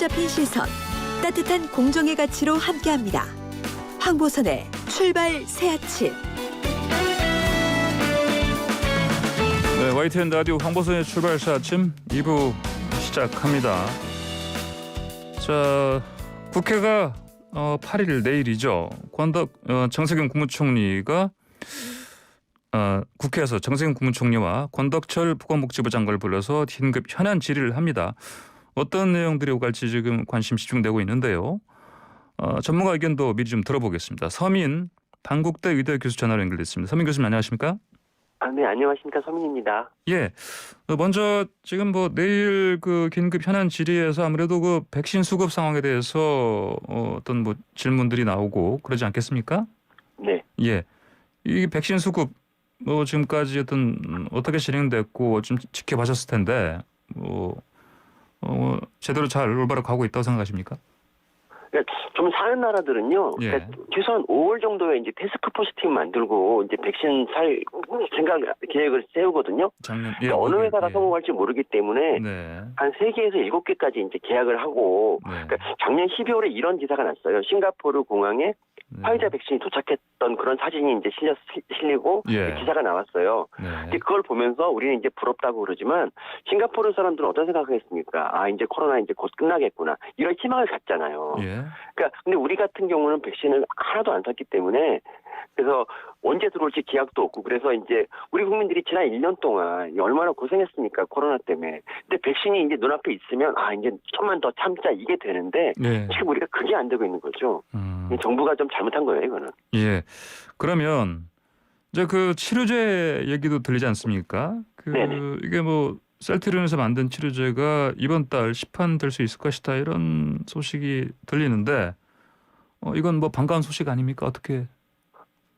사로잡힌 시선, 따뜻한 공정의 가치로 함께합니다. 황보선의 출발 새 아침. 네, YTN 라디오 황보선의 출발 새 아침 2부 시작합니다. 자, 국회가 8일 내일이죠. 정세균 국무총리가 국회에서 정세균 국무총리와 권덕철 보건복지부 장관을 불러서 긴급 현안 질의를 합니다. 어떤 내용들이 오갈지 지금 관심 집중되고 있는데요. 전문가 의견도 미리 좀 들어보겠습니다. 서민 단국대 의대 교수 전화로 연결됐습니다. 서민 교수님 안녕하십니까? 네, 안녕하십니까. 서민입니다. 예. 먼저 지금 내일 그 긴급 현안 질의에서 아무래도 그 백신 수급 상황에 대해서 어떤 질문들이 나오고 그러지 않겠습니까? 네. 예. 이 백신 수급 지금까지 어떻게 진행됐고 좀 지켜보셨을 텐데 제대로 잘 올바로 가고 있다고 생각하십니까? 그러니까 좀 사는 나라들은요. 예. 그러니까 최소한 5월 정도에 이제 태스크포스 팀 만들고 이제 백신 살 생각 계획을 세우거든요. 작년 그러니까 어느 회사가 예. 성공할지 모르기 때문에 네. 한 3개에서 7개까지 이제 계약을 하고 네. 그러니까 작년 12월에 이런 기사가 났어요. 싱가포르 공항에 네. 화이자 백신이 도착했던 그런 사진이 이제 실리고 예. 기사가 나왔어요. 네. 이제 그걸 보면서 우리는 이제 부럽다고 그러지만 싱가포르 사람들은 어떤 생각하겠습니까? 이제 코로나 이제 곧 끝나겠구나. 이런 희망을 갖잖아요. 예. 그러니까 근데 우리 같은 경우는 백신을 하나도 안 샀기 때문에 그래서 언제 들어올지 기약도 없고 그래서 이제 우리 국민들이 지난 1년 동안 얼마나 고생했습니까? 코로나 때문에. 근데 백신이 이제 눈앞에 있으면 이제 좀만 더 참자 이게 되는데 네. 지금 우리가 그게 안 되고 있는 거죠. 정부가 좀 잘못한 거예요, 이거는. 예. 그러면 이제 그 치료제 얘기도 들리지 않습니까? 네네. 이게 셀트리온에서 만든 치료제가 이번 달 시판될 수 있을 것이다 이런 소식이 들리는데 이건 반가운 소식 아닙니까? 어떻게?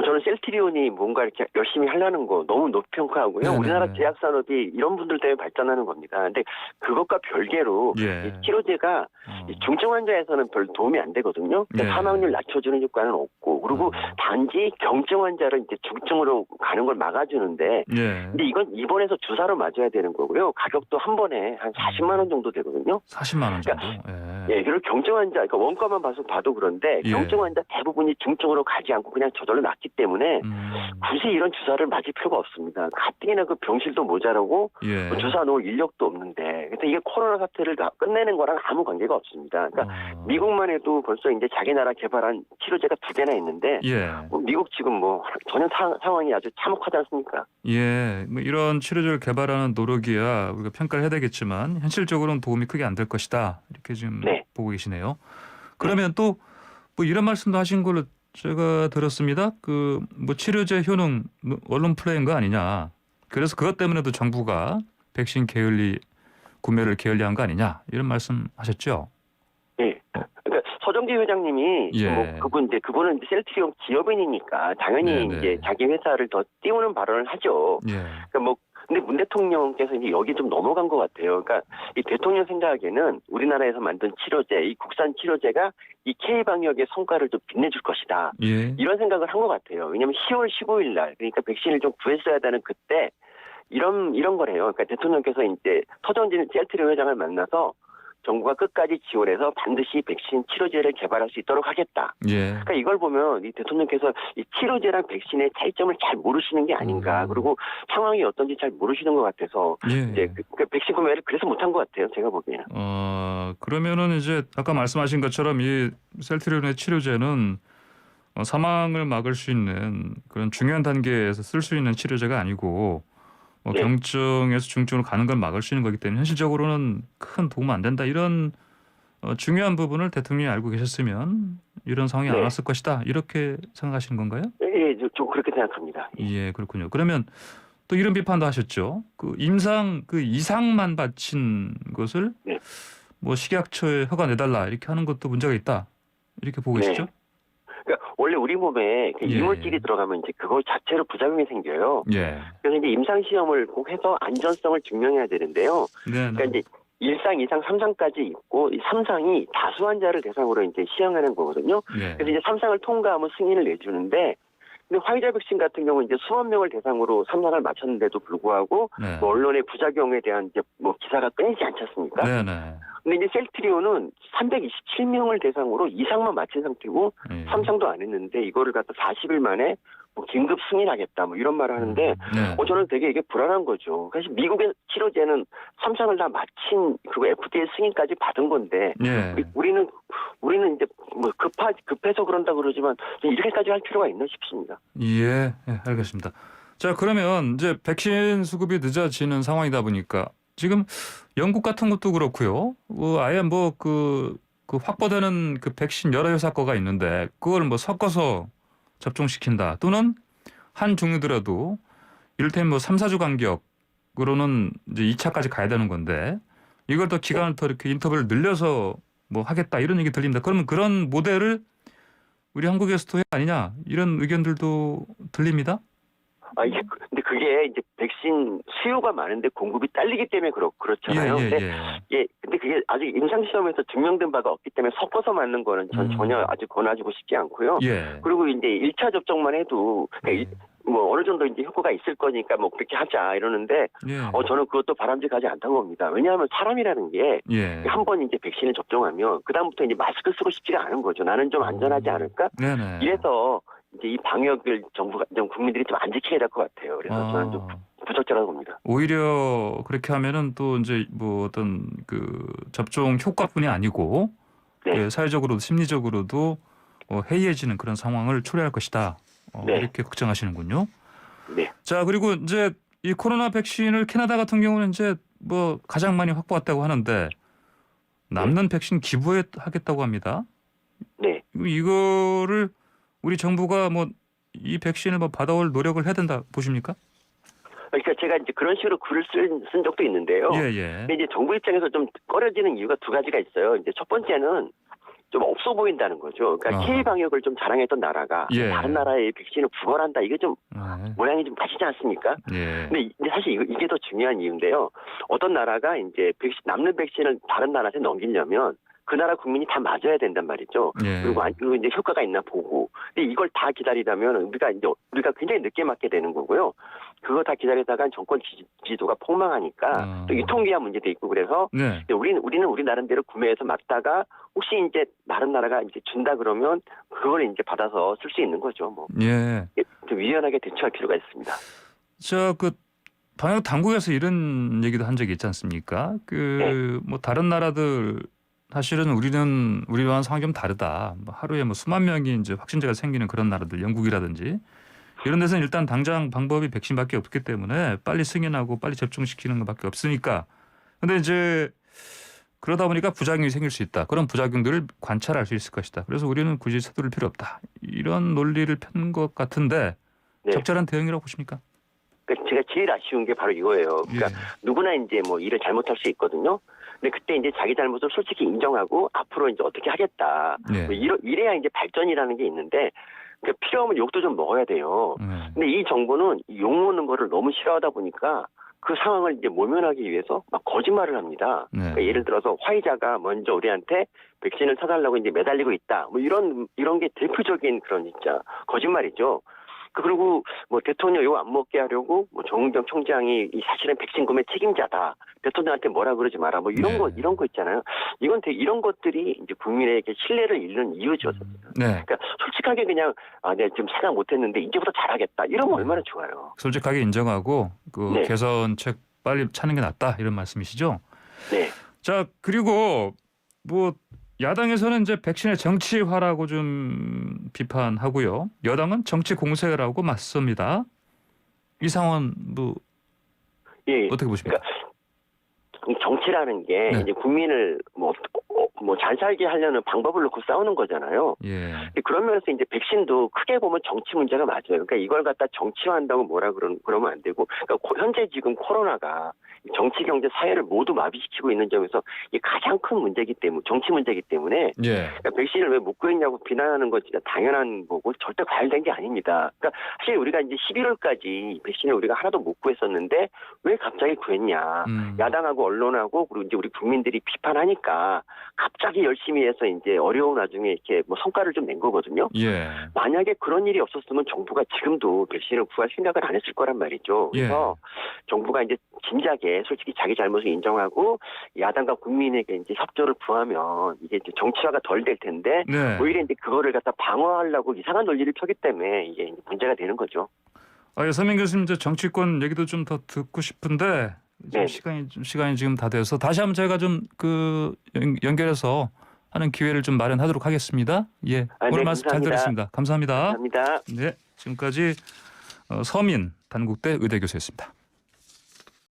저는 셀트리온이 뭔가 이렇게 열심히 하려는 거 너무 높이평가하고요. 네네네. 우리나라 제약 산업이 이런 분들 때문에 발전하는 겁니다. 근데 그것과 별개로 예. 이 치료제가 이 중증 환자에서는 별 도움이 안 되거든요. 그러니까 네. 사망률 낮춰주는 효과는 없고 그리고 단지 경증 환자를 이제 중증으로 가는 걸 막아주는데 예. 근데 이건 입원해서 주사로 맞아야 되는 거고요. 가격도 한 번에 한 40만 원 정도 되거든요. 40만 원 정도. 예, 그리고 경증 환자, 그러니까 원가만 봐도 그런데 예. 경증 환자 대부분이 중증으로 가지 않고 그냥 저절로 낫기 때문에 굳이 이런 주사를 맞을 필요가 없습니다. 가뜩이나 그 병실도 모자라고 예. 주사 놓을 인력도 없는데, 그래서 이게 코로나 사태를 다 끝내는 거랑 아무 관계가 없습니다. 그러니까 미국만 해도 벌써 이제 자기 나라 개발한 치료제가 2개나 있는데, 예. 미국 지금 전혀 상황이 아주 참혹하지 않습니까? 예. 이런 치료제를 개발하는 노력이야 우리가 평가를 해야 되겠지만 현실적으로는 도움이 크게 안 될 것이다 이렇게 지금 네. 보고 계시네요. 그러면 또 이런 말씀도 하신 걸로 제가 들었습니다. 치료제 효능 언론 플레이인 거 아니냐. 그래서 그것 때문에도 정부가 백신 구매를 게을리한 거 아니냐 이런 말씀하셨죠. 네. 그러니까 서정지 회장님이 예. 그분은 이제 셀트리온 기업인이니까 당연히 네네. 이제 자기 회사를 더 띄우는 발언을 하죠. 예. 그러니까 근데 문 대통령께서 이제 여기 좀 넘어간 것 같아요. 그러니까 이 대통령 생각에는 우리나라에서 만든 치료제, 이 국산 치료제가 이 K방역의 성과를 좀 빛내줄 것이다. 예. 이런 생각을 한 것 같아요. 왜냐하면 10월 15일 날, 그러니까 백신을 좀 구했어야 되는 그때 이런 거래요. 그러니까 대통령께서 이제 서정진 셀트리온 회장을 만나서 정부가 끝까지 지원해서 반드시 백신 치료제를 개발할 수 있도록 하겠다. 예. 그러니까 이걸 보면 이 대통령께서 이 치료제랑 백신의 차이점을 잘 모르시는 게 아닌가. 그리고 상황이 어떤지 잘 모르시는 것 같아서 예. 이제 그 백신 구매를 그래서 못한 것 같아요. 제가 보기에는. 그러면은 이제 아까 말씀하신 것처럼 이 셀트리온의 치료제는 사망을 막을 수 있는 그런 중요한 단계에서 쓸 수 있는 치료제가 아니고 네. 경증에서 중증으로 가는 걸 막을 수 있는 거기 때문에 현실적으로는 큰 도움 안 된다. 이런 중요한 부분을 대통령이 알고 계셨으면 이런 상황이 안 네. 왔을 것이다. 이렇게 생각하시는 건가요? 예, 좀 그렇게 생각합니다. 예, 그렇군요. 그러면 또 이런 비판도 하셨죠. 이상만 바친 것을 네. 식약처에 허가 내달라 이렇게 하는 것도 문제가 있다. 이렇게 보고 네. 계시죠? 그러니까 원래 우리 몸에 예. 이물질이 들어가면 이제 그거 자체로 부작용이 생겨요. 예. 그래서 이제 임상 시험을 꼭 해서 안전성을 증명해야 되는데요. 네. 그러니까 이제 1상, 2상, 3상까지 있고 이 3상이 다수 환자를 대상으로 이제 시행하는 거거든요. 예. 그래서 이제 3상을 통과하면 승인을 내주는데, 근데 화이자 백신 같은 경우는 이제 수만 명을 대상으로 3상을 마쳤는데도 불구하고 네. 언론의 부작용에 대한 이제 기사가 끊이지 않지 않습니까? 네네. 근데 이제 셀트리온은 327명을 대상으로 이상만 마친 상태고 예. 3상도 안 했는데 이거를 갖다 40일 만에 뭐 긴급 승인하겠다 뭐 이런 말을 하는데 네. 저는 되게 이게 불안한 거죠. 사실 미국의 치료제는 3상을 다 마친 그리고 FDA 승인까지 받은 건데 예. 우리는 이제 뭐 급해서 그런다 그러지만 이렇게까지 할 필요가 있나 싶습니다. 예, 예, 알겠습니다. 자, 그러면 이제 백신 수급이 늦어지는 상황이다 보니까 지금 영국 같은 것도 그렇고요. 아예 그 확보되는 그 백신 여러 회사 거가 있는데 그걸 뭐 섞어서 접종시킨다 또는 한 종류더라도 이를테면 뭐 3, 4주 간격으로는 이제 2차까지 가야 되는 건데 이걸 더 기간을 더 이렇게 인터벌을 늘려서 뭐 하겠다 이런 얘기 들립니다. 그러면 그런 모델을 우리 한국에서도 해야 아니냐 이런 의견들도 들립니다. 근데 그게 이제 백신 수요가 많은데 공급이 딸리기 때문에 그렇잖아요. 근데 그게 아직 임상 시험에서 증명된 바가 없기 때문에 섞어서 맞는 거는 전 전혀 아직 권해주고 싶지 않고요. 예. 그리고 이제 1차 접종만 해도 뭐 어느 정도 이제 효과가 있을 거니까 뭐 그렇게 하자 이러는데 예. 저는 그것도 바람직하지 않다고 봅니다. 왜냐하면 사람이라는 게 한 번 이제 백신을 접종하면 그다음부터 이제 마스크 쓰고 싶지가 않은 거죠. 나는 좀 안전하지 않을까? 네네. 이래서 이제 이 방역을 정부가 좀 국민들이 좀 안 지켜야 될 것 같아요. 그래서 저는 좀 부적절하다고 봅니다. 오히려 그렇게 하면은 또 이제 뭐 어떤 그 접종 효과뿐이 아니고 네. 사회적으로도 심리적으로도 해이해지는 그런 상황을 초래할 것이다. 네. 이렇게 걱정하시는군요. 네. 자, 그리고 이제 이 코로나 백신을 캐나다 같은 경우는 이제 뭐 가장 많이 확보했다고 하는데 남는 백신 기부하겠다고 합니다. 네. 이거를 우리 정부가 뭐 이 백신을 뭐 받아올 노력을 해야 된다 보십니까? 그러니까 제가 이제 그런 식으로 글을 쓴 적도 있는데요. 예. 근데 이제 정부 입장에서 좀 꺼려지는 이유가 두 가지가 있어요. 이제 첫 번째는 좀 없어 보인다는 거죠. 그러니까 K 방역을 좀 자랑했던 나라가 다른 나라의 백신을 구걸한다. 이게 좀 모양이 좀 빠지지 않습니까? 예. 근데 사실 이게 더 중요한 이유인데요. 어떤 나라가 이제 남는 백신을 다른 나라한테 넘기려면 그 나라 국민이 다 맞아야 된단 말이죠. 예. 그리고 이제 효과가 있나 보고. 근데 이걸 다 기다리려면 우리가 굉장히 늦게 맞게 되는 거고요. 그거 다 기다리다가 정권 지지도가 폭망하니까 또 유통기한 문제도 있고 그래서 네. 우리는 우리 나름대로 구매해서 맞다가 혹시 이제 다른 나라가 이제 준다 그러면 그걸 이제 받아서 쓸 수 있는 거죠. 뭐. 예. 좀 유연하게 대처할 필요가 있습니다. 방역 당국에서 이런 얘기도 한 적이 있지 않습니까? 뭐 다른 나라들 사실은 우리와는 상황이 좀 다르다. 뭐 하루에 뭐 수만 명이 이제 확진자가 생기는 그런 나라들, 영국이라든지 이런 데서는 일단 당장 방법이 백신밖에 없기 때문에 빨리 승인하고 빨리 접종시키는 것밖에 없으니까. 근데 이제 그러다 보니까 부작용이 생길 수 있다. 그런 부작용들을 관찰할 수 있을 것이다. 그래서 우리는 굳이 서두를 필요 없다. 이런 논리를 편 것 같은데 적절한 대응이라고 보십니까? 그러니까 제가 제일 아쉬운 게 바로 이거예요. 그러니까 누구나 이제 뭐 일을 잘못할 수 있거든요. 근데 그때 이제 자기 잘못을 솔직히 인정하고 앞으로 이제 어떻게 하겠다. 뭐 이래야 이제 발전이라는 게 있는데 그러니까 필요하면 욕도 좀 먹어야 돼요. 근데 이 정부는 욕 먹는 거를 너무 싫어하다 보니까 그 상황을 이제 모면하기 위해서 막 거짓말을 합니다. 그러니까 예를 들어서 화이자가 먼저 우리한테 백신을 사달라고 이제 매달리고 있다. 뭐 이런 게 대표적인 그런 진짜 거짓말이죠. 그리고 뭐 대통령 이거 안 먹게 하려고 뭐 정은경 총장이 사실은 백신 구매 책임자다. 대통령한테 뭐라 그러지 마라. 뭐 이런 거 있잖아요. 이런 것들이 이제 국민에게 신뢰를 잃는 이유죠. 그러니까 솔직하게 그냥 내가 지금 사랑 못했는데 이제부터 잘하겠다. 이러면 얼마나 좋아요. 솔직하게 인정하고 개선책 빨리 찾는 게 낫다 이런 말씀이시죠? 네. 자, 그리고 뭐 야당에서는 이제 백신의 정치화라고 좀 비판하고요. 여당은 정치 공세라고 맞섭니다. 이 상황은 뭐 어떻게 보십니까? 그러니까 정치라는 게 이제 국민을 뭐 잘 살게 하려는 방법을 놓고 싸우는 거잖아요. 그런 면에서 이제 백신도 크게 보면 정치 문제가 맞아요. 그러니까 이걸 갖다 정치화한다고 그러면 안 되고, 그러니까 현재 지금 코로나가 정치, 경제, 사회를 모두 마비시키고 있는 점에서 이게 가장 큰 문제이기 때문에 정치 문제이기 때문에 그러니까 백신을 왜 못 구했냐고 비난하는 건 진짜 당연한 거고 절대 과열된 게 아닙니다. 그러니까 사실 우리가 이제 11월까지 백신을 우리가 하나도 못 구했었는데 왜 갑자기 구했냐? 야당하고 언론하고 그리고 이제 우리 국민들이 비판하니까 갑자기 열심히 해서 이제 어려운 와중에 이렇게 뭐 성과를 좀 낸 거거든요. 만약에 그런 일이 없었으면 정부가 지금도 백신을 구할 생각을 안 했을 거란 말이죠. 그래서 정부가 이제 진작에 솔직히 자기 잘못을 인정하고 야당과 국민에게 이제 협조를 구하면 이게 이제 정치화가 덜 될 텐데 네. 오히려 이제 그거를 갖다 방어하려고 이상한 논리를 펴기 때문에 이게 문제가 되는 거죠. 예, 서민 교수님, 저 정치권 얘기도 좀 더 듣고 싶은데 네. 시간이 지금 다 돼서 다시 한번 제가 좀 그 연결해서 하는 기회를 좀 마련하도록 하겠습니다. 예, 오늘 네, 말씀 잘 감사합니다. 들었습니다. 감사합니다. 감사합니다. 네, 지금까지 서민 단국대 의대 교수였습니다.